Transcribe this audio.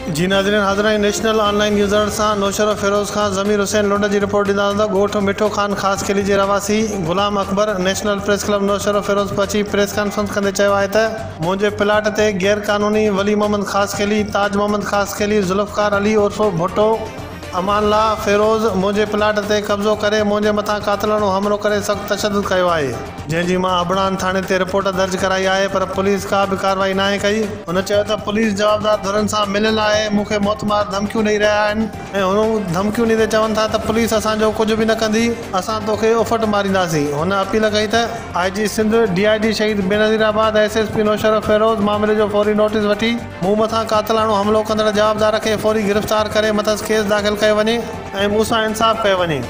जी नाज़रीन हाज़िर national online user सां नौशर फ़िरोज़ खान ज़मीर हुसैन लुंड जी रिपोर्ट ॾींदा ॻोठ मिठो खान ख़ासि किली जे रवासी ग़ुलाम Akbar national press club नौशर Firoz पहुची प्रेस कॉन्फ्रेंस कंदे चयो आहे त मुंहिंजे प्लाट ते गैर क़ानूनी वली मोहम्मद ख़ासि किली ताज मोहम्मद ख़ासि किली ज़ुल्फ़कार अली उर्फ़ भुट्टो अमानला फ़िरोज़ मुंहिंजे प्लाट ते कब्ज़ो करे मुंहिंजे मथां क़ातिलानो हमलो करे सख़्तु तशदुद कयो आहे जंहिंजी मां अबड़ान थाणे ते रिपोर्ट दर्ज कराई आहे पर पुलिस का बि कार्रवाई नाहे कई। हुन चयो त पुलिस जवाबदार धुरनि सां मिलियल आहे मूंखे मौतमार धमकियूं ॾेई रहिया आहिनि ऐं हुन धमकियूं ॾींदे चवनि था त पुलिस असांजो कुझु बि न कंदी असां तोखे उफ़ट मारींदासीं। हुन अपील कई त IG सिंध DIG शहीद बेनज़ीराबाद SSP नौशर फ़िरोज़ मामले जो फौरी नोटिस वठी मूं मथां क़ातिलानो हमलो कंदड़ जवाबदार खे फौरी गिरफ़्तार करे मथस केस दाख़िल कयो वञे ऐं मूंसां इंसाफ़ कयो वञे।